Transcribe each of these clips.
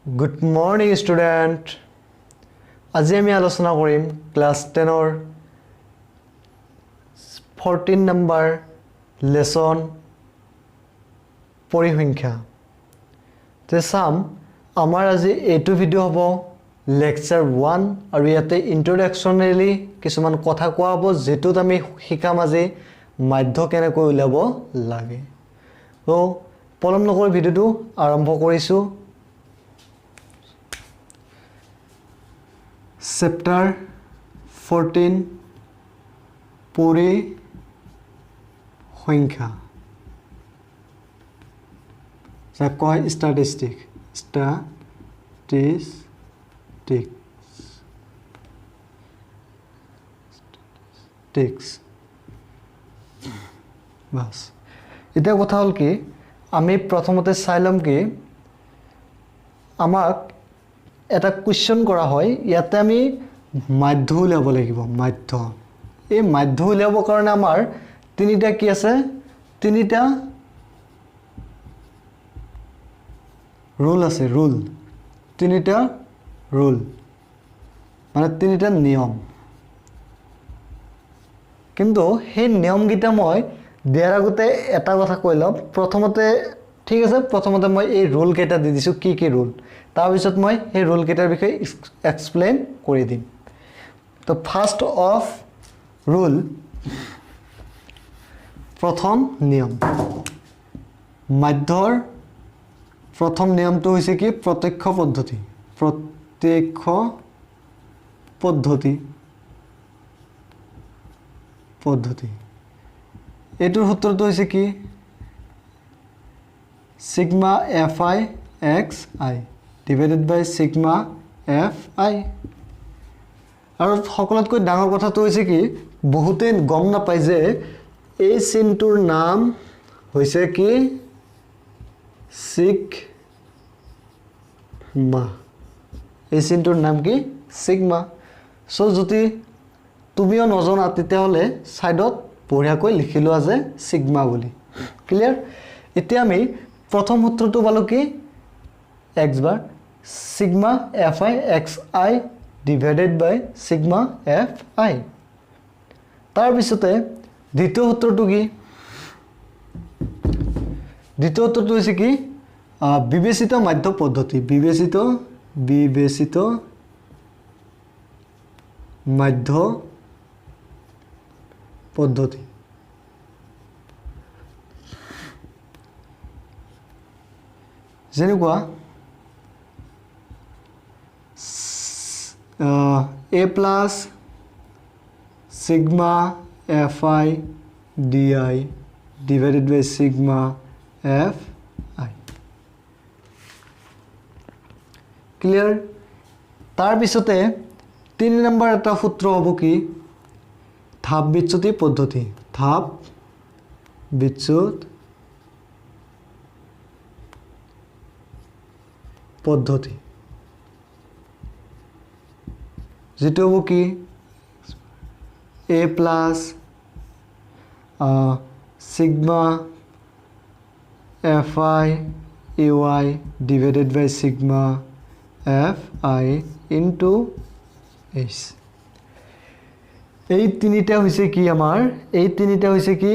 Good morning student. আজি আমি আলোচনা কৰিম ক্লাস 10 ৰ 14 নম্বৰ লেসন পৰিসংখ্যা। তে সাম আমাৰ আজি এইটো ভিডিও হ'ব লেকচাৰ 1 আৰু ইয়াতে ইন্ট্ৰোডাকচনেলি কিছুমান কথা কোৱা হ'ব যেটোত আমি শিকাম আজি মাধ্য কেনেকৈ উলাব লাগে। তো পলম নকৰি ভিডিওটো আৰম্ভ কৰিছো। Chapter 14 পৰিসংখ্যা যা কয় statistics বাস এটা কথা হল কি আমি প্ৰথমতে চাইলাম কি আমাক এটা কোৱেশ্চন কৰা হয় ইয়াতে আমি মাধ্য উলিয়াব লাগিব মাধ্য এই মাধ্য উলিয়াবৰ কাৰণে আমাৰ তিনিটা কি আছে তিনিটা ৰুল আছে ৰুল তিনিটা ৰুল মানে তিনিটা নিয়ম কিন্তু সেই নিয়ম গিটা মই দিয়াৰ আগতে এটা কথা কৈ লম প্ৰথমতে ঠিক আছে প্ৰথমতে মই এই ৰুল কেইটা দি দিছো কি কি ৰুল তাৰ পিছত মই এই ৰুল কেইটাৰ বিষয়ে এক্সপ্লেইন কৰি দিম তো ফাৰ্স্ট অফ ৰুল প্ৰথম নিয়ম মাধ্যৰ প্ৰথম নিয়মটো হৈছে কি প্ৰত্যক্ষ পদ্ধতি এটোৰ সূত্ৰটো হৈছে কি sigma fi xi divided by sigma fi আৰু সকলোতকৈ ডাঙৰ কথাটো হৈছে কি বহুতে গম নাপায় যে এই চিনটোৰ নাম হৈছে কি sigma এই চিনটোৰ নাম কি sigma সো যদি তুমিও নজনা তেতিয়াহলে সাইডত পঢ়িয়াকৈ লিখিলো আছে sigma বুলি ক্লিয়াৰ এতিয়া আমি প্ৰথম সূত্ৰটো পালো কি x bar sigma fi xi divided by sigma fi তাৰ পিছতে দ্বিতীয় সূত্ৰটো কি দ্বিতীয় সূত্ৰটো হৈছে কি বিবেচিত মাধ্য পদ্ধতি বিবেচিত মাধ্য পদ্ধতি যেনেকুৱা a plus sigma fi di divided by sigma fi clear তাৰ পিছতে 3 নম্বৰ এটা সূত্ৰ হ'ব কি ধাপ বিচ্যুতি পদ্ধতি যেটো হ'ব কি a plus sigma fi ay divided by sigma fi into h এই তিনিটা হৈছে কি আমাৰ এই তিনিটা হৈছে কি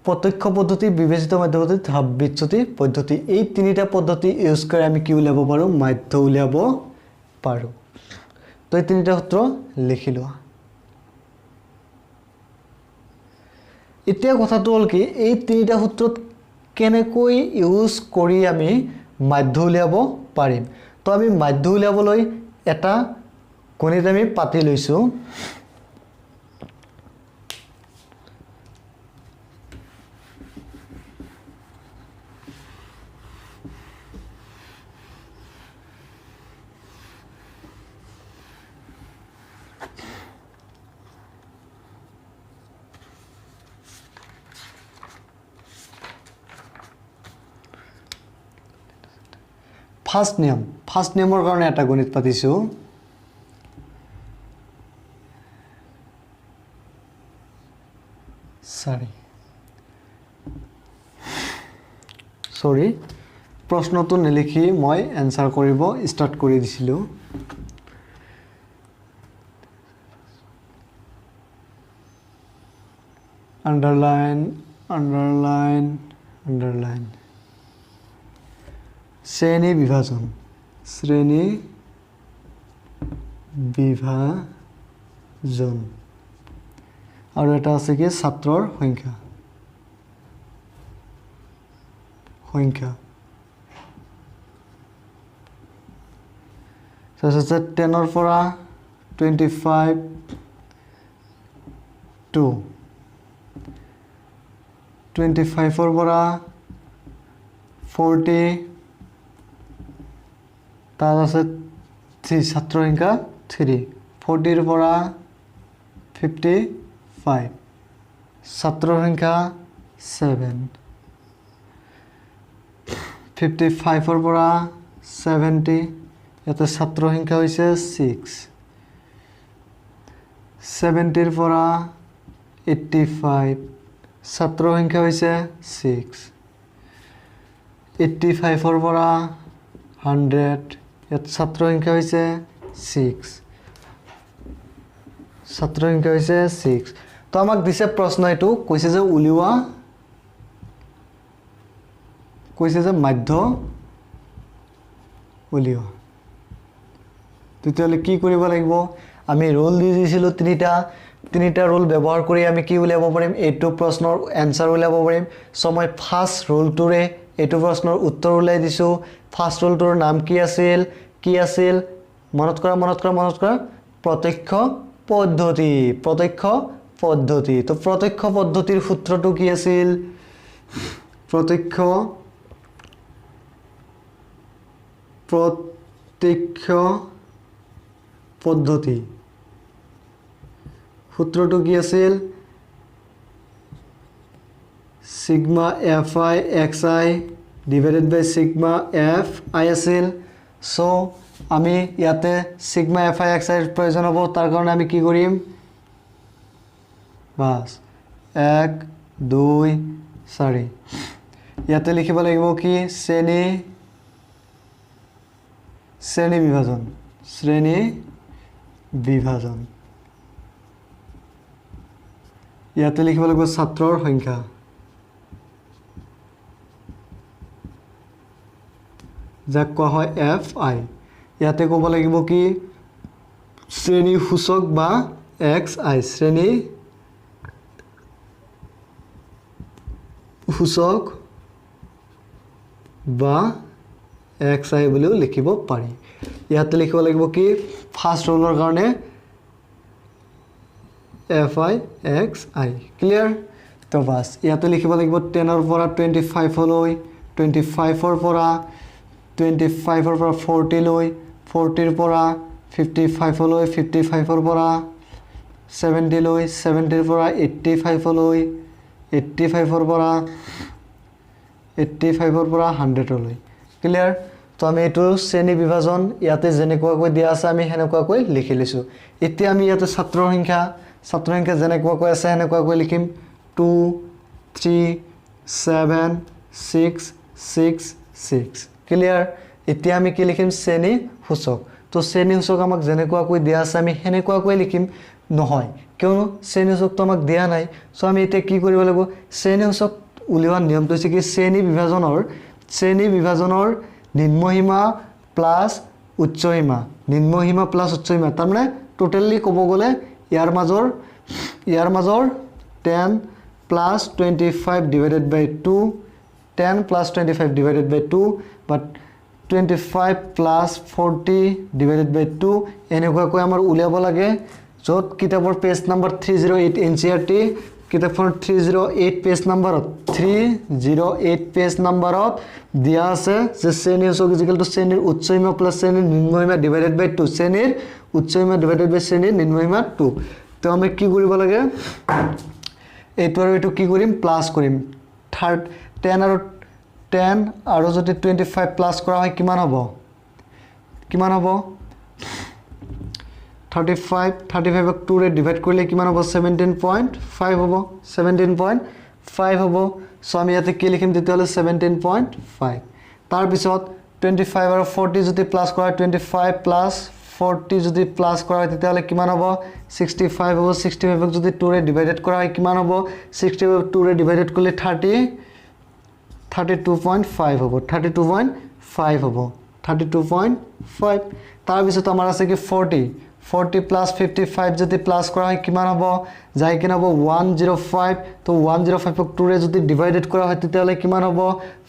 প্ৰত্যক্ষ পদ্ধতি বিবেচিত মাধ্য পদ্ধতি ধাপ বিচ্যুতি পদ্ধতি এই তিনিটা পদ্ধতি ইউজ কৰি আমি কি উলিয়াব পাৰো মাধ্য উলিয়াব পাৰো তো এই তিনিটা সূত্ৰ লিখিলো এতিয়া কথাটো হল কি এই তিনিটা সূত্ৰত কেনেকৈ ইউজ কৰি আমি মাধ্য উলিয়াব পাৰিম তো আমি মাধ্য উলিয়াবলৈ এটা গণিত আমি পাতি লৈছো ফাৰ্স্ট নিয়মৰ কাৰণে এটা গণিত পাতিছো sorry প্ৰশ্নটো নিলিখি মই এনসাৰ কৰিব ষ্টাৰ্ট কৰি দিছিলোঁ underline শ্ৰেণী বিভাজন আৰু এটা আছে কি ছাত্ৰৰ সংখ্যা তাৰপিছত 10 ৰ পৰা 25 to 25 ৰ পৰা 40 তাৰ আছে ছাত্ৰৰ সংখ্যা 3 40 ৰ পৰা 55 ছাত্ৰৰ সংখ্যা 7 55 ৰ পৰা 70 ইয়াতে ছাত্ৰৰ সংখ্যা হৈছে 6 70 ৰ পৰা 85 ছাত্ৰৰ সংখ্যা হৈছে 6 85 ৰ পৰা 100 ইয়াত ছাত্ৰৰ সংখ্যা হৈছে 6 ছাত্ৰৰ সংখ্যা হৈছে 6 তো আমাক দিছে প্ৰশ্ন এটো কৈছে যে উলিওৱা কৈছে যে মাধ্য উলিওৱা তেতিয়ালে কি কৰিব লাগিব আমি ৰোল দি দিছিলো তিনিটা ৰোল ব্যৱহাৰ কৰি আমি কি উলিয়াব পাৰিম এইটো প্ৰশ্নৰ এনসাৰ উলিয়াব পাৰিম সো মই ফাৰ্স্ট ৰোলটোৰে এইটো প্ৰশ্নৰ উত্তৰ উলাই দিছো ফাৰ্স্ট ৰোলটোৰ নাম কি আছিল মনত কৰা প্ৰত্যক্ষ পদ্ধতি তো প্ৰত্যক্ষ পদ্ধতিৰ সূত্ৰটো কি আছিল প্ৰত্যক্ষ পদ্ধতি সূত্ৰটো কি আছিল sigma fi xi divided by sigma fi আছিল সো আমি ইয়াতে sigma fi xi এর প্রয়োজন হবে তার কারণে আমি কি করিম বাস 1 2 4 ইয়াতে লিখিব লাগিব কি শ্রেণী বিভাজন ইয়াতে লিখিব লাগিব ছাত্ৰৰ সংখ্যা যাক কোৱা হয় fi ইয়াতে ক'ব লাগিব কি শ্ৰেণী সূচক বা xi শ্ৰেণী সূচক বা xi বুলিও লিখিব পাৰি ইয়াতে লিখিব লাগিব কি ফাৰ্স্ট ৰোলৰ কাৰণে fi xi ক্লিয়াৰ তো বাস ইয়াতে লিখিব লাগিব 10 ৰ পৰা 25 লৈ 25 ৰ পৰা 40 লৈ 40 ৰ পৰা 55 লৈ 55 ৰ পৰা 70 লৈ 70 ৰ পৰা 85 লৈ 85 ৰ পৰা 100 লৈ ক্লিয়াৰ তো আমি এটো শ্ৰেণী বিভাজন ইয়াতে যেনেকুৱাকৈ দিয়া আছে আমি হেনেকুৱাকৈ লিখি লৈছো এতিয়া আমি ইয়াতে ছাত্ৰৰ সংখ্যা যেনেকুৱাকৈ আছে হেনেকুৱাকৈ লিখিম 2 3 7 6 6 6 ক্লিয়াৰ এতিয়া আমি কি লিখিম শ্ৰেণী সূচক তো শ্ৰেণী সূচক আমাক যেনেকুৱাকৈ দিয়া আছে আমি হেনেকুৱাকৈ লিখিম নহয় কিয়নো শ্ৰেণী সূচকটো আমাক দিয়া নাই সো আমি এতিয়া কি কৰিব লাগিব শ্ৰেণী সূচক উলিওৱাৰ নিয়মটো হৈছে কি শ্ৰেণী বিভাজনৰ নিম্নসীমা প্লাস উচ্চসীমা তাৰ মানে টোটালি ক'ব গলে ইয়াৰ মাজৰ 10 plus 25 divided by 2 10 plus 25 divided by 2 but 25 plus 40 divided by 2 এনেকুৱাকৈ আমাৰ উলিয়াব লাগে যত কিতাপৰ পেজ নম্বৰ 308 NCERT কিতাপৰ 308 পেজ নম্বৰত 308 পেজ নম্বৰত দিয়া আছে যে শ্ৰেণীৰ সূচক ইকুৱেল টু শ্ৰেণীৰ উচ্চসীমা প্লাস শ্ৰেণীৰ নিম্নসীমা ডিভাইডেড বাই 2 শ্ৰেণীৰ উচ্চসীমা ডিভাইডেড বাই শ্ৰেণীৰ নিম্নসীমা 2 তো আমি কি কৰিব লাগে এইটো আৰু এইটো কি কৰিম প্লাস কৰিম 10 আৰু যদি 25 প্লাস কৰা হয় কিমান হ'ব 35 ক 2 ৰে ডিভাইড কৰিলে কিমান হ'ব 17.5 হ'ব 17.5 হ'ব সো আমি ইয়াতে কি লিখিম তেতিয়ালে 17.5 তাৰপিছত 25 আৰু 40 যদি প্লাছ কৰা 25 প্লাছ 40 যদি প্লাছ কৰা হয় তেতিয়াহ'লে কিমান হ'ব 65 হ'ব 65 ক যদি 2 ৰে ডিভাইডেড কৰা হয় কিমান হ'ব 65 2 ৰে ডিভাইডেড কৰিলে 32.5 হ'ব 32.5 হ'ব 32.5 তাৰপিছত আমাৰ আছে কি 40 প্লাছ 55 যদি প্লাছ কৰা হয় কিমান হ'ব যাই কিনে হ'ব 105 তো 105 ক 2 ৰে যদি ডিভাইডেড কৰা হয় তেতিয়াহ'লে কিমান হ'ব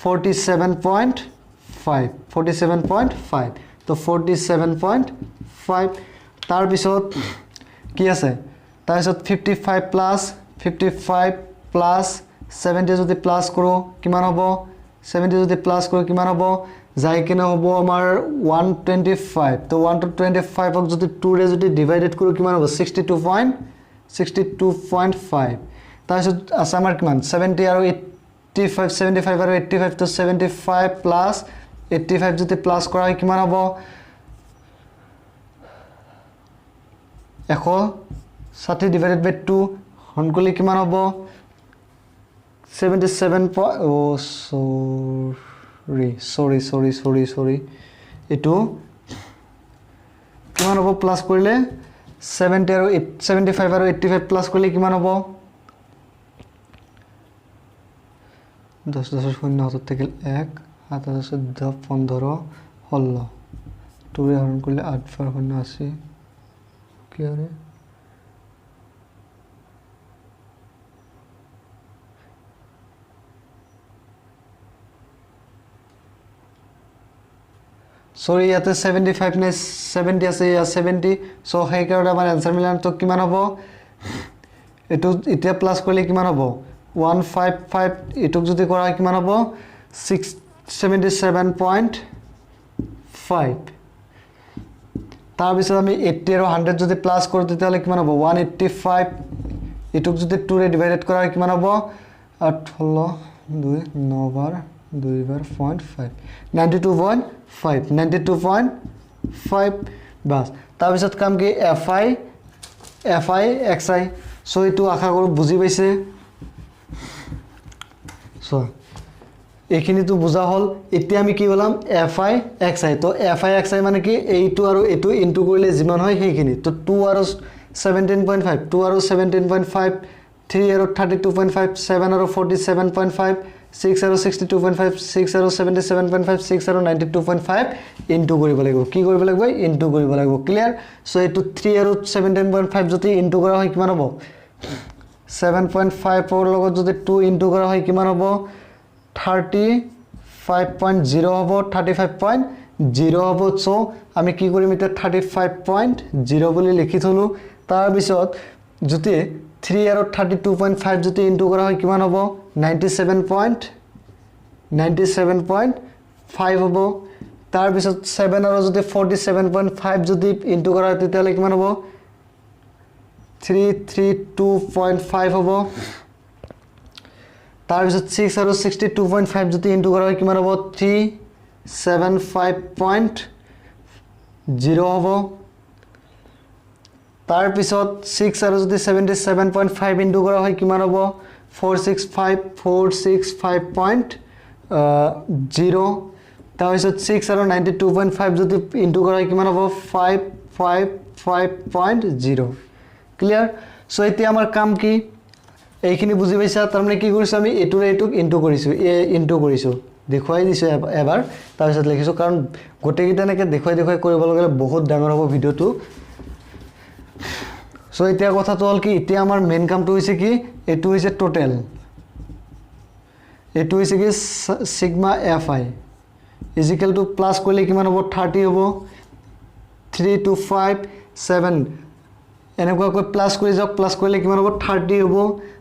47.5 তো 47.5 তাৰপিছত কি আছে তাৰপিছত 55 প্লাছ 70 যদি প্লাছ কৰো কিমান হ'ব 70 যদি প্লাছ কৰো কিমান হ'ব যাই কিনে হ'ব আমাৰ 125 তো 125 ক যদি 2 ৰে যদি ডিভাইডেড কৰো কিমান হ'ব 62.5 তাৰপিছত আছে আমাৰ কিমান 70 আৰু 85 75 আৰু 85 তো 75 প্লাছ 85 যদি প্লাছ কৰা হয় কিমান হ'ব 160 ডিভাইডেড বাই 2 হৰণ কৰিলে কিমান হ'ব 77 sorry এটো কিমান হ'ব প্লাছ কৰিলে 70 আৰু 75 আৰু 85 প্লাছ কৰিলে কিমান হ'ব 10 10 শূন্য হাতত থাকিল 1 7 10 15 16 2 ৰে হৰণ কৰিলে 8 4 শূন্য 80 কি হয় sorry ইয়াতে 75 নে 70 আছে ইয়া 70 সো সেই কাৰণে আমাৰ आंसर মিলান তো কিমান হ'ব এটো এতিয়া প্লাস কৰিলে কিমান হ'ব 155 এটুক যদি কৰা কিমান হ'ব 677.5 তাৰ পিছত আমি 80 আৰু 100 যদি প্লাস কৰো তেতিয়ালে কিমান হ'ব 185 এটুক যদি 2 ৰে ডিভাইডেড কৰা কিমান হ'ব 18 2 9 বাৰ 2 বাৰ 0.5 92.5 বাস তাৰ পিছত কাম কি fi xi সো এটো আশা কৰো বুজি পাইছে সো এইখিনি তো বুজা হল এতিয়া আমি কি বলাম fi xi তো fi xi মানে কি এইটো আৰু এটো ইনটু কৰিলে যিমান হয় সেইখিনি তো 2 আৰু 17.5 2 আৰু 17.5 3 আৰু 32.5 7 আৰু 47.5 6 আৰু 62.5 6 আৰু 77.5 6 আৰু 92.5 ইনটু কৰিব লাগিব কি কৰিব লাগিব ইনটু কৰিব লাগিব ক্লিয়াৰ সো এটো 3 আৰু 17.5 যদি ইনটু কৰা হয় কিমান হ'ব 7.5 ৰ লগত যদি 2 ইনটু কৰা হয় কিমান হ'ব 35.0 হ'ব 35.0 হ'ব সো আমি কি কৰিম এটা 35.0 বুলি লিখি থলো তাৰ পিছত যদি 3 আৰু 32.5 যদি ইনটু কৰা হয় কিমান হ'ব 97.5 হ'ব তাৰ পিছত 7 আৰু যদি 47.5 যদি ইনটু কৰা হয় তেতিয়ালে কিমান হ'ব 332.5 হ'ব তাৰ পিছত 6 আৰু 62.5 যদি ইনটু কৰা হয় কিমান হ'ব 375.0 হ'ব তাৰ পিছত 6 আৰু যদি 77.5 ইনটু কৰা হয় কিমান হ'ব 465.0 তাৰ পিছত 6 আৰু 92.5 যদি ইনটু কৰা হয় কিমান হ'ব 555.0 ক্লিয়াৰ সো এতিয়া আমাৰ কাম কি এইখিনি বুজি পাইছা তাৰ মানে কি কৰিছো আমি এটুৰ এটুক ইনটু কৰিছো দেখুৱাই দিছো এবাৰ তাৰ পিছত লিখিছো কাৰণ গোটেইটা নেকে দেখুৱাই কৰিব লগলে বহুত ডাঙৰ হ'ব ভিডিওটো সো এতিয়া কথাটো হল কি এতিয়া আমাৰ মেইন কামটো হৈছে কি এটু হৈছে টোটাল এটু হৈছে কি sigma fi is equal to plus কৰিলে কিমান হ'ব 30 হ'ব 3 to 5 7 এনেকুৱা কৈ প্লাস কৰি যাওক প্লাস কৰিলে কিমান হ'ব 30 হ'ব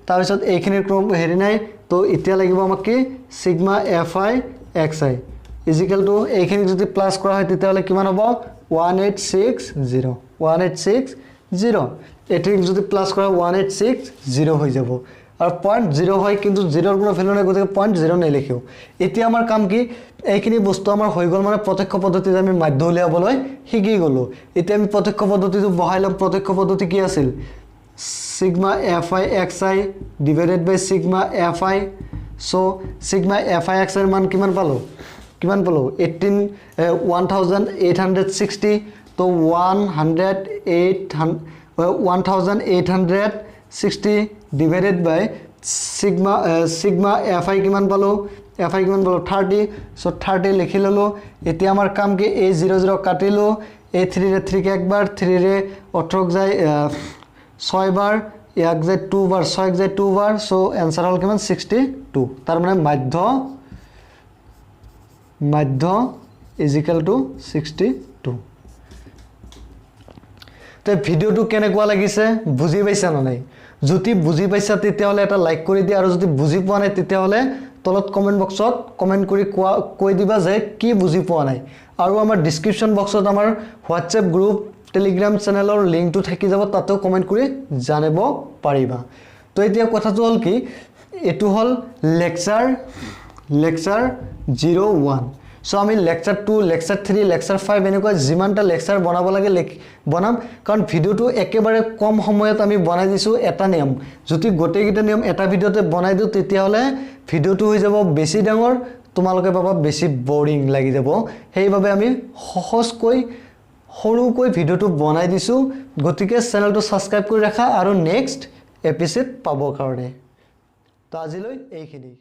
তাৰ পিছত এইখিনিৰ ক্ৰম হেৰি নাই তো এতিয়া লাগিব আমাক কি sigma fi xi is equal to এইখিনি যদি প্লাস কৰা হয় তেতিয়ালে কিমান হ'ব 1860 এটিক যদি প্লাস কৰা 1860 হৈ যাব আৰ 0.0 হয় কিন্তু 0 এৰ কোনো ভ্যালু নাই গতিকে 0.0 নাই লিখিও এতিয়া আমাৰ কাম কি এইখিনি বস্তু আমাৰ হৈ গল মানে প্রত্যক্ষ পদ্ধতিতে আমি মাধ্য উলিয়াবলৈ শিকি গলো এতিয়া আমি প্রত্যক্ষ পদ্ধতিটো বহাইলাম প্রত্যক্ষ পদ্ধতি কি আছিল sigma fi xi divided by sigma fi so sigma fi xi এর মান কিমান পালো কিমান পালো 1860 তো 1860 ডিভাইডেড বাই সিগমা fi কিমান পালো 30 সো 30 লিখি ললো এতিয়া আমাৰ কাম কি এই 00 কাটিলো এই 3 ৰে 3 কে একবাৰ 3 ৰে 18 যায় 6 বাৰ এক যায় 2 বাৰ 6 যায় 2 বাৰ সো आंसर হল কিমান 62 তাৰ মানে মাধ্য ইজ ইকুয়াল টু 62 তো ভিডিওটো কেনেকুৱা লাগিছে বুজি পাইছা না নাই যদি বুজি পাইছা তেতিয়া হলে এটা লাইক কৰি দিয়া আৰু যদি বুজি পোৱা নাই তেতিয়া হলে তলত কমেন্ট বক্সত কমেন্ট কৰি কৈ দিবা যে কি বুজি পোৱা নাই আৰু আমাৰ ডেসক্ৰিপচন বক্সত আমাৰ WhatsApp গ্ৰুপ টেলিগ্ৰাম চেনেলৰ লিংকটো থাকি যাব তাতেও কমেন্ট কৰি জানিব পাৰিবা তো এতিয়া কথাটো হল কি এটো হল লেকচাৰ 01 সো আমি লেকচাৰ 2 লেকচাৰ 3 লেকচাৰ 5 এনেকুৱা যিমানটা লেকচাৰ বনাব লাগে বনাম কাৰণ ভিডিওটো একেবাৰে কম সময়ত আমি বনাই দিছো এটা নিয়ম যদি গোটেইটা নিয়ম এটা ভিডিওতে বনাই দিও তেতিয়া হলে ভিডিওটো হৈ যাব বেছি ডাঙৰ তোমালোকে পাবা বেছি বোৰিং লাগি যাব সেইভাবে আমি সহজকৈ সৰুকৈ ভিডিওটো বনাই দিছো গতিকে চেনেলটো সাবস্ক্ৰাইব কৰি ৰাখা আৰু নেক্সট এপিসোড পাবৰ কাৰণে তো আজিলৈ এইখিনি